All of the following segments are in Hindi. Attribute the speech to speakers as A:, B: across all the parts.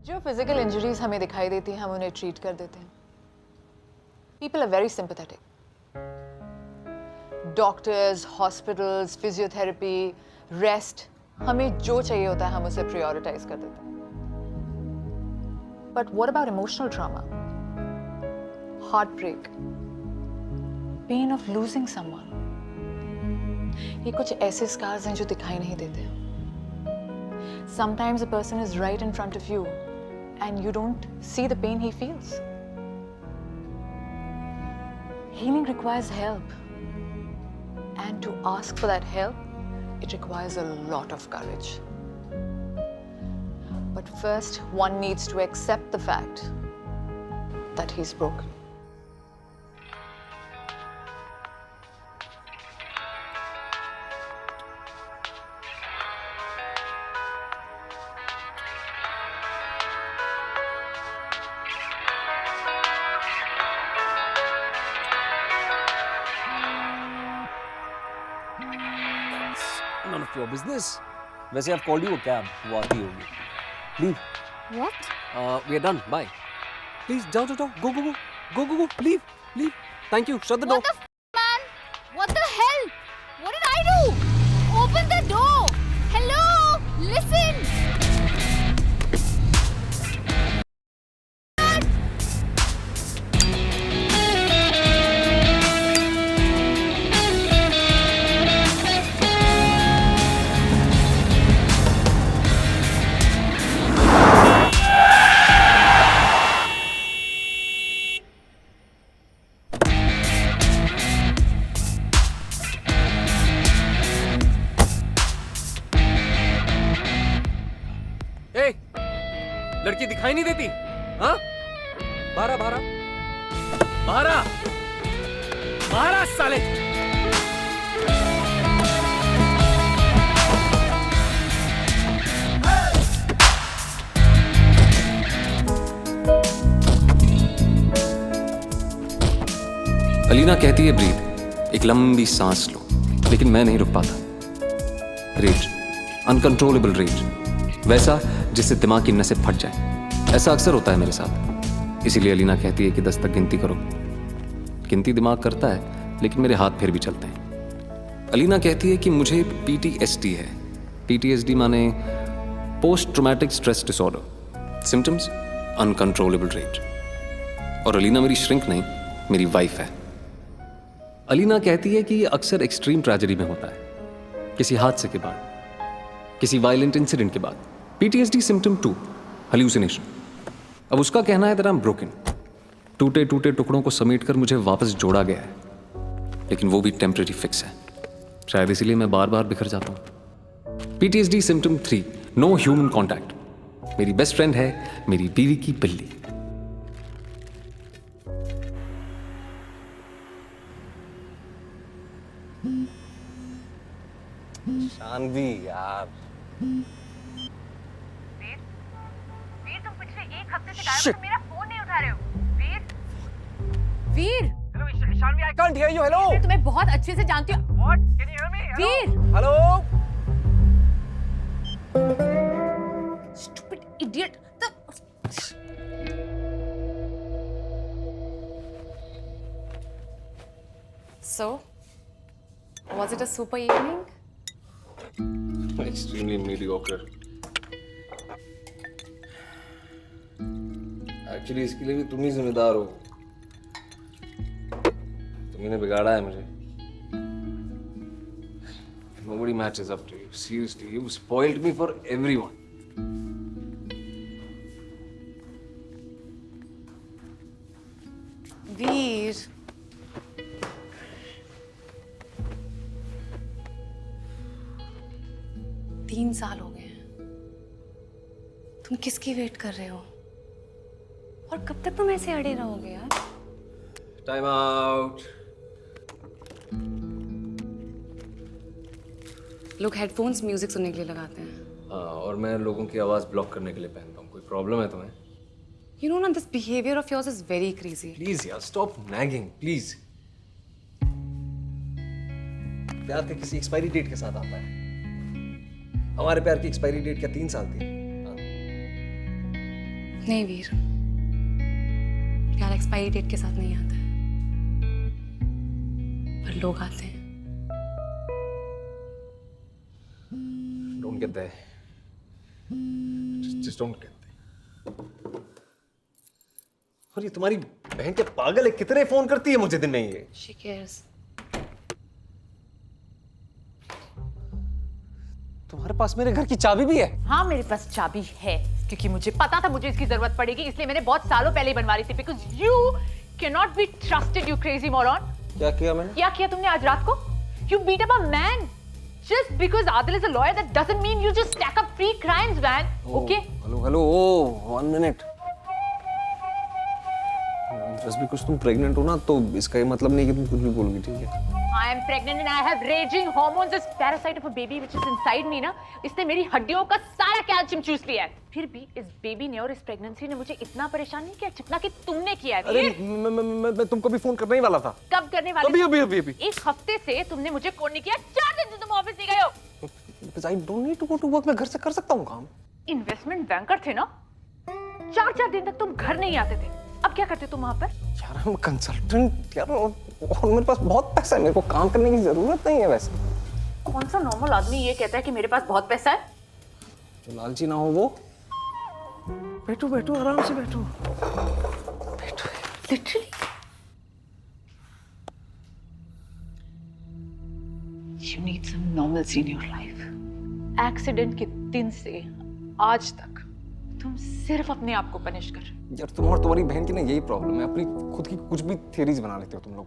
A: जो फिजिकल इंजरीज हमें दिखाई देती हैं हम उन्हें ट्रीट कर देते हैं। People are very sympathetic. Doctors, hospitals, physiotherapy, rest, हमें जो चाहिए होता है हम उसे प्रायोरिटाइज कर देते हैं। But what about emotional trauma, heart break, pain of losing someone? ये कुछ ऐसे स्कार्स हैं जो दिखाई नहीं देते। Sometimes a person is right in front of you and you don't see the pain he feels. Healing requires help. And to ask for that help, it requires a lot of courage. But first, one needs to accept the fact that he's broken.
B: None of your business. वैसे I've called you a cab. वो आती होगी. Leave.
C: What?
B: We are done. Bye. Please, जाओ. Go. Leave. Thank you. Shut the door.
C: What the man? What the hell? What did I do? Open the door. Hello? Listen.
B: Hey, लड़की दिखाई नहीं देती? हाँ? बाहर साले!
D: अलीना कहती है ब्रीथ, एक लंबी सांस लो, लेकिन मैं नहीं रुक पाता। रेज, अनकंट्रोलेबल रेज, वैसा जिससे दिमाग की नसें फट जाए। ऐसा अक्सर होता है मेरे साथ। इसीलिए अलीना कहती है कि 10 तक गिनती करो। गिनती दिमाग करता है, लेकिन मेरे हाथ फिर भी चलते हैं। अलीना कहती है कि मुझे PTSD है। PTSD माने post traumatic stress disorder. Symptoms uncontrollable rage. और अलीना मेरी श्रिंक नहीं, मेरी वाइफ है। अलीना कहती है कि ये अक्सर एक्सट्रीम ट्रेजेडी में होता है, किसी हादसे के बाद, किसी वायलेंट इंसिडेंट के बाद। PTSD symptom 2, hallucination. अब उसका कहना है that I'm broken। टूटे टूटे टुकड़ों को समेटकर मुझे वापस जोड़ा गया है, लेकिन वो भी टेम्परेरी फिक्स है। शायद इसीलिए मैं बार बार बिखर जाता हूं। PTSD symptom 3, no human contact. मेरी बेस्ट फ्रेंड है मेरी बीवी की बिल्ली।
B: शानवी यार।
E: वीर, तुम पिछले एक हफ्ते से गायब हो, मेरा फोन नहीं उठा रहे हो।
C: वीर,
B: Hello, Shanvi, I can't hear you. Hello.
C: मैं तुम्हें बहुत अच्छे से जानती हूँ।
E: What? Can you hear me?
C: Veer,
B: Hello.
C: stupid idiot. So, was it a super evening?
D: Extremely mediocre.
B: Actually, इसके लिए भी तुम ही जिम्मेदार हो। तुमने बिगाड़ा है मुझे। Nobody matches up to you. Seriously, you spoiled me for everyone.
C: वीर, तीन साल हो गए हैं। तुम किसकी वेट कर रहे हो? और कब तक तुम ऐसे अड़े रहोगे यार?
B: Time out.
C: लोग हेडफोन्स म्यूजिक सुनने के लिए लगाते हैं।
B: हाँ, और मैं लोगों की आवाज ब्लॉक करने के लिए पहनता हूँ। कोई प्रॉब्लम है तुम्हें?
C: You know, this behavior of yours is very crazy.
B: Please यार, स्टॉप नैगिंग प्लीज। प्यार के किसी एक्सपायरी डेट के साथ आता है। हमारे प्यार की एक्सपायरी डेट क्या 3 साल थी? हाँ?
C: नहीं वीर, प्यार एक्सपायरी डेट के साथ नहीं आता है, पर लोग आते हैं।
B: Don't get there. Just don't get there. और ये तुम्हारी बहन क्या पागल है? कितने फोन करती है मुझे दिन में ये?
C: She cares.
B: तुम्हारे पास मेरे घर की चाबी भी है?
A: हाँ मेरे पास चाबी है, क्योंकि मुझे पता था मुझे इसकी जरूरत पड़ेगी, इसलिए मैंने बहुत सालों पहले ही बनवा ली थी। Because you can not be trusted, you crazy moron.
B: क्या किया मैंने?
A: क्या किया तुमने आज रात को? You beat up a man just because Adil is a lawyer, that doesn't mean you just stack up free crimes, man. Okay?
B: Hello oh 1 minute. Just because तुम प्रेग्नेंट हो ना, तो इसका ये मतलब नहीं कि तुम कुछ भी बोलोगी, ठीक है?
A: I am pregnant and I have raging hormones. This parasite of a baby which is inside me ना, इसने मेरी हड्डियों का सारा कैल्शियम चूस लिया है। फिर भी इस बेबी ने और इस प्रेगनेंसी ने मुझे इतना परेशान नहीं किया जितना कि तुमने किया है।
B: अरे मैं तुमको भी फोन करने ही वाला था।
A: कब करने वाले?
B: अभी।
A: एक हफ्ते से तुमने मुझे फोन नहीं किया, 4 दिन से तुम ऑफिस नहीं गए हो।
B: Because I don't need to go to work. मैं घर से कर सकता हूँ काम।
A: इन्वेस्टमेंट बैंकर थे ना, 4 दिन तक तुम घर नहीं आते थे। अब क्या करते तुम वहाँ पर?
B: यार I'm कंसल्टेंट यार, और मेरे पास बहुत पैसा है, मेरे को काम करने की जरूरत नहीं है वैसे।
A: कौन सा नॉर्मल आदमी ये कहता है कि मेरे पास बहुत पैसा है?
B: जो लालची ना हो वो। बैठो आराम से बैठो।
A: Literally. You need some normalcy in your life. Accident के दिन से आज तक तुम सिर्फ अपने आप को पनिश कर।
B: यार तुम और तुम्हारी बहन की ना यही प्रॉब्लम है, अपनी खुद की कुछ भी थ्योरीज बना लेते हो तुम लोग।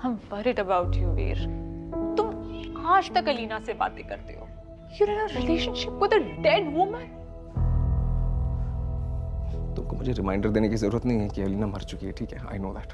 A: I'm worried about you, वीर। तुम आज तक अलीना से बातें करते हो। You're in a relationship with a dead woman.
B: तुमको मुझे रिमाइंडर देने की जरूरत नहीं है कि अलीना मर चुकी है, ठीक है? I know that.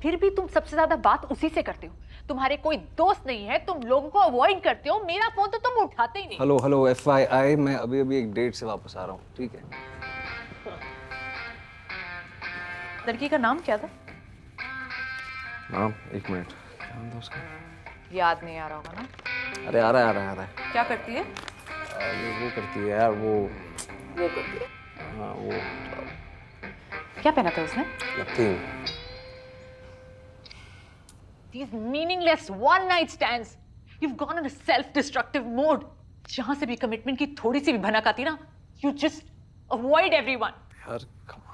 A: फिर भी तुम सबसे ज्यादा बात उसी से करते हो। तुम्हारे कोई दोस्त नहीं है, तुम लोगों को अवॉइड करते हो। मेरा फोन तो तुम उठाते ही नहीं।
B: हेलो FYI, मैं अभी एक डेट से वापस आ रहा हूँ, ठीक है?
A: लड़की का नाम क्या था?
B: नाम 1 मिनट, क्या नाम था उसका?
A: याद नहीं आ रहा होगा ना?
B: अरे आ रहा है।
A: क्या करती है?
B: वो करती है यार, वो
A: करती है।
B: हाँ वो
A: क्या पहना था उसने?
B: Nothing.
A: These meaningless one-night stands. You've gone in a self-destructive mode. जहाँ से भी कमिटमेंट की थोड़ी सी भी भनक आती ना, you just avoid everyone.
B: यार come on.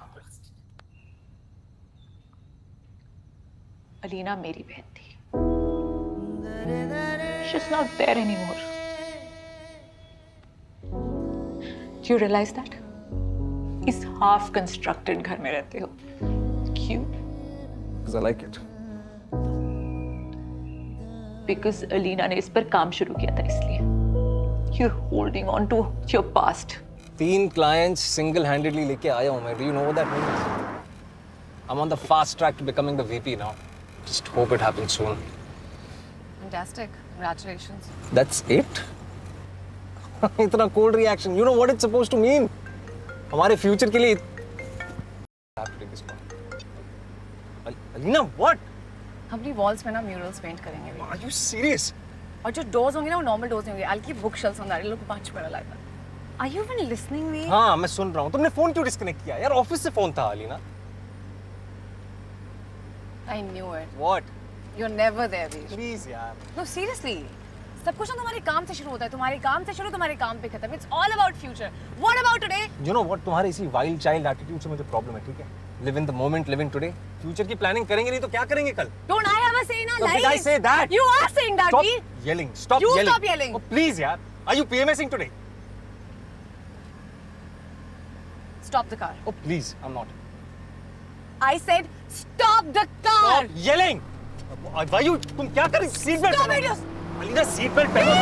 A: अलीना मेरी बहन थी। She's not there anymore. Do you realize that? इस half-constructed घर में रहते हो। क्यों?
B: Because I like it.
A: Because Alina ने इस पर काम शुरू किया था, इसलिए। You're holding on to your past.
B: 3 clients single-handedly लेके आया हूँ मैं. Do you know what that means? I'm on the fast track to becoming the VP now. Just hope it happens soon.
C: Fantastic. Congratulations.
B: That's it? इतना cold reaction. You know what it's supposed to mean? हमारे future के लिए. Alina, what?
C: हम अपनी वॉल्स में ना म्यूरल्स पेंट करेंगे भी।
B: Are you serious?
C: और जो डोर्स होंगे ना वो नॉर्मल डोर्स नहीं होंगे। I'll keep bookshelves on that. It'll look much better like that. Are you even listening me?
B: हाँ मैं सुन रहा हूँ. तुमने फोन क्यों डिस्कनेक्ट किया? यार ऑफिस से फोन था Alina.
C: I knew it.
B: What?
C: You're never there, Veer.
B: Please यार.
C: No, seriously. सब कुछ ना तुम्हारे काम से शुरू होता है। तुम्हारे काम से शुरू, तुम्हारे काम पे खत्म. It's all about future. What about today?
B: You know what? तुम्हारे इसी wild child attitude से मुझे प्रॉब्लम है, ठीक है? Live in the moment, live in today. Future की प्लानिंग करेंगे नहीं तो क्या करेंगे कल?
C: Don't I have a say in our
B: No,
C: lives?
B: did I say that?
C: You are saying that,
B: Stop
C: Veer.
B: yelling. Stop
C: You
B: yelling.
C: stop yelling.
B: Oh, please यार. Are you PMSing today?
C: Stop the car.
B: Oh please, I'm not.
C: I said stop the car.
B: Stop yelling. Why you? तुम क्या कर रही? Seat belt
C: Stop
B: पहनो.
C: it.
B: अलीना seat belt पहनो.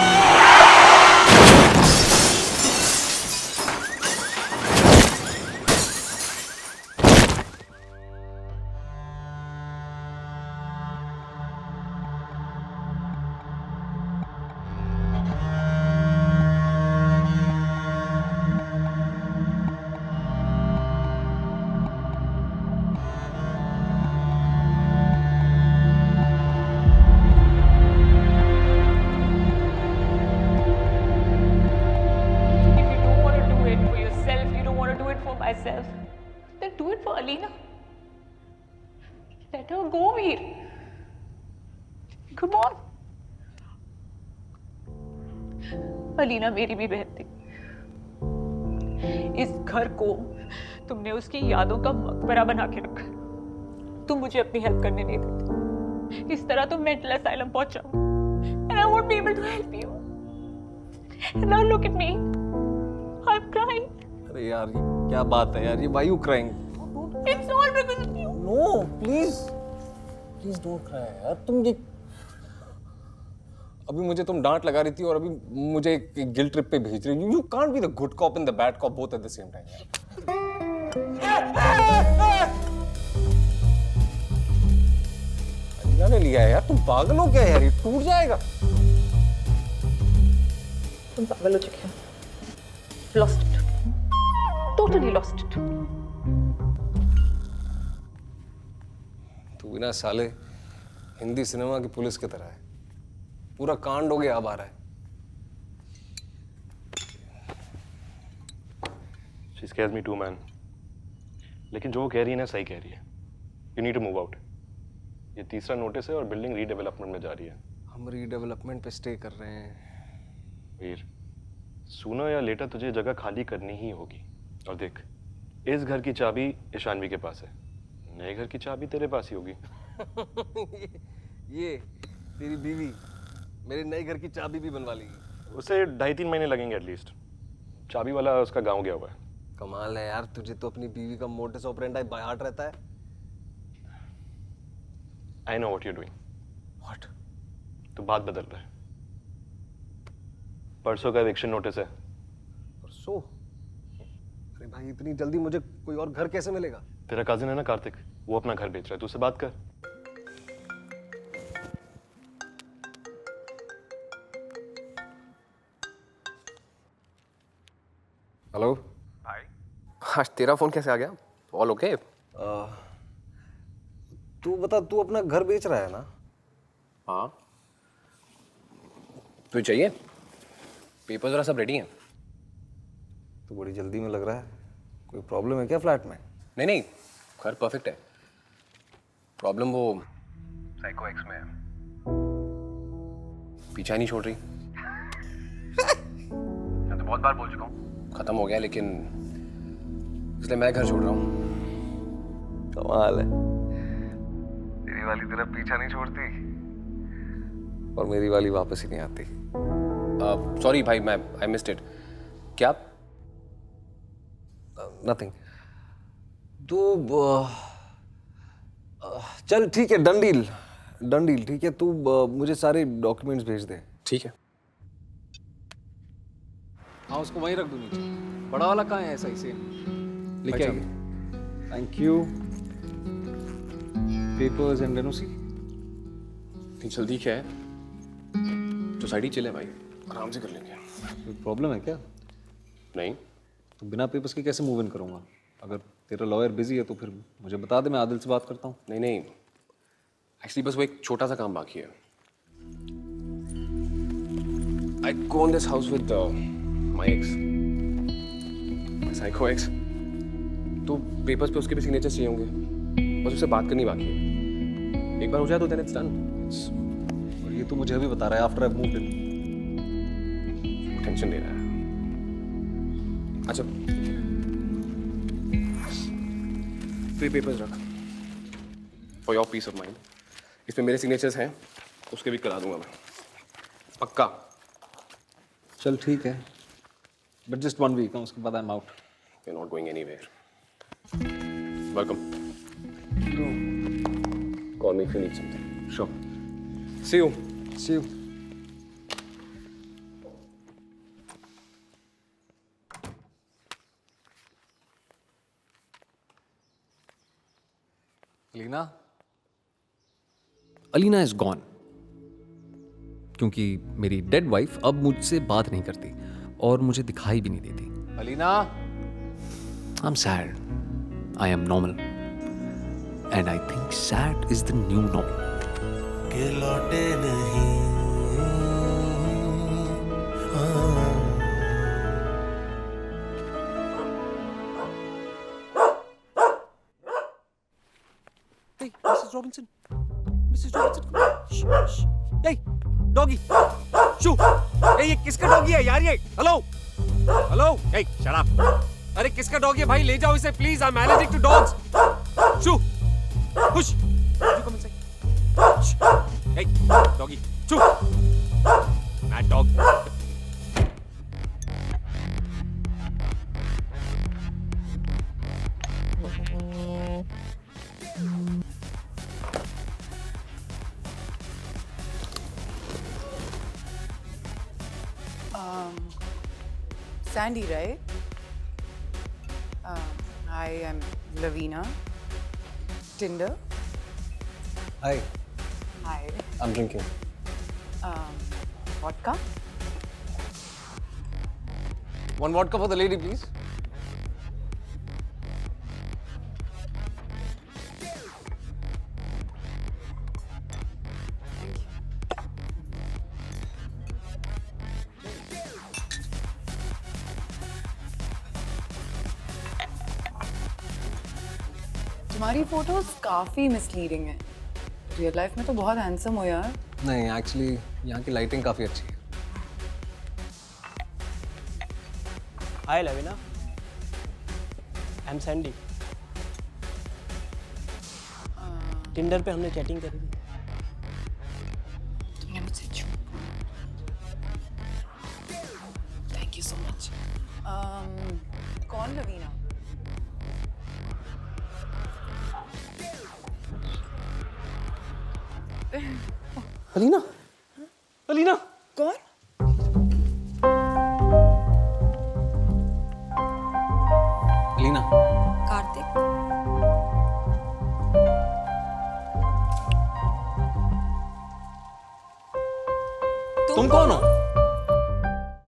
A: else, then do it for Alina. Let her go, Veer. Come on. Alina मेरी भी बहन थी। इस घर को तुमने उसकी यादों का मकबरा बना के रखा। तुम मुझे अपनी हेल्प करने नहीं देते। इस तरह तुम मेंटल असाइलम पहुंचाओ। And I won't be able to help you. And now look at me. I'm crying.
B: अरे यार ये क्या बात है यार, ये why you crying?
A: It's all because of you.
B: No, please don't cry यार। तुम ये अभी मुझे तुम डांट लगा रही थी और अभी मुझे एक गिल्ट ट्रिप पे भेज रही हो। You can't be the good cop and the bad cop both at the same time यार। अलीना ने लिया है यार, तुम पागल हो क्या यार, ये टूट जाएगा।
A: तुम पागल हो चुके हो। Lost it. Totally lost it.
B: तू भी ना साले हिंदी सिनेमा की पुलिस की तरह है। पूरा कांड हो गया, अब आ रहा है।
F: She scares me too, man. लेकिन जो वो कह रही है ना सही कह रही है। You need to move out. ये तीसरा नोटिस है और बिल्डिंग रीडेवलपमेंट में जा रही है।
B: हम रीडेवलपमेंट पे स्टे कर रहे हैं।
F: वीर, सूना या लेटर तुझे जगह खाली करनी ही होगी। और देख, इस घर की चाबी ईशानवी के पास है, नए घर की चाबी तेरे पास ही होगी।
B: ये तेरी बीवी मेरे नए घर की चाबी भी बनवा लेगी।
F: उसे 2.5-3 महीने लगेंगे एटलीस्ट। चाबी वाला उसका गांव गया हुआ है।
B: कमाल है यार, तुझे तो अपनी बीवी का मोटिस ऑपरेंडी बाय हार्ट रहता है।
F: I know what you doing.
B: What?
F: तू बात बदल रहा है। परसों का एविक्शन नोटिस है।
B: परसों? अरे भाई इतनी जल्दी मुझे कोई और घर कैसे मिलेगा?
F: तेरा कजिन है ना कार्तिक, वो अपना घर बेच रहा है, तू उससे बात कर।
B: हेलो
G: भाई,
B: आज तेरा फोन कैसे आ गया? All okay? तू बता, तू अपना घर बेच रहा है ना?
G: हाँ तुझे चाहिए? पेपर जरा सब रेडी हैं।
B: तो बड़ी जल्दी में लग रहा है, कोई प्रॉब्लम है क्या फ्लैट में?
G: नहीं नहीं, घर परफेक्ट है। प्रॉब्लम वो साइको एक्स में है, पीछा नहीं छोड़ रही। मैं तो बहुत बार बोल चुका हूँ, खत्म हो गया, लेकिन इसलिए मैं घर छोड़ रहा हूँ।
B: कमाल है, तेरी वाली तेरा पीछा नहीं छोड़ती और मेरी वाली वापस ही नहीं आती।
G: सॉरी भाई, मैं आई मिस्ड इट। क्या?
B: नथिंग। तो चल ठीक है, डन डील ठीक है। तू मुझे सारे डॉक्यूमेंट्स भेज दे।
G: ठीक है।
B: हाँ उसको वहीं रख दूँ नीचे। बड़ा वाला कहाँ है? ऐसा ही सेम लेके आइए। Thank you. Papers and NOC.
G: जल्दी क्या है, सोसाइटी चिल है भाई, आराम से कर लेंगे।
B: कोई प्रॉब्लम है क्या?
G: नहीं,
B: तो बिना पेपर्स के कैसे मूव इन करूँगा? अगर तेरा लॉयर बिजी है तो फिर मुझे बता दे, मैं आदिल से बात करता हूँ।
G: नहीं नहीं, एक्चुअली बस वो एक छोटा सा काम बाकी है। I go on this house with my ex, my psycho ex. तो पेपर्स पे उसके भी सिग्नेचर चाहिए होंगे, बस उससे बात करनी बाकी है। एक बार हो जाए तो देन इट्स डन।
B: और ये तो मुझे अभी बता रहा है after I moved in.
G: Tension ले रहा है। अच्छा, तो पेपर्स रख for your peace of mind. इसमें मेरे सिग्नेचर्स हैं, उसके भी करा दूंगा मैं, पक्का।
B: चल ठीक है, बट जस्ट 1 वीक, उसके बाद I am out.
G: You are not going anywhere. Welcome. Call me if you need something.
B: Sure.
G: See you.
B: See you. Leena?
D: Alina is gone, क्योंकि मेरी डेड वाइफ अब मुझसे बात नहीं करती और मुझे दिखाई भी नहीं देती।
B: Alina?
D: I am sad, I am normal, and I think sad is the new normal.
H: के लौटे नहीं
G: Robinson. Mrs. Robinson. Hey, doggy. Shoo. Hey, ये किसका डॉगी है यार ये? Hello. Hello. Hey, shut up. अरे किसका डॉगी है भाई? ले जाओ इसे please. I'm allergic to dogs. Shoo. Push. You come inside. Shh. Hey, doggy. Shoo. Mad dog.
I: Sandy, right? Hi, I'm Lavina. Tinder.
B: Hi,
I: Hi.
B: I'm drinking.
I: Vodka.
B: One vodka for the lady, please.
I: तुम्हारी फोटोज काफी मिसलीडिंग है। रियल लाइफ में तो बहुत हैंडसम हो यार।
B: नहीं, एक्चुअली यहाँ की लाइटिंग काफी अच्छी है.
J: Hi Lavina, I am Sandy. Tinder पे हमने चैटिंग करी थी।
I: तुमने मुझसे झूठ थैंक यू सो मच। कौन लवीना?
J: अलीना, अलीना।
I: कौन?
B: अलीना.
C: कार्तिक।
B: तुम कौन हो?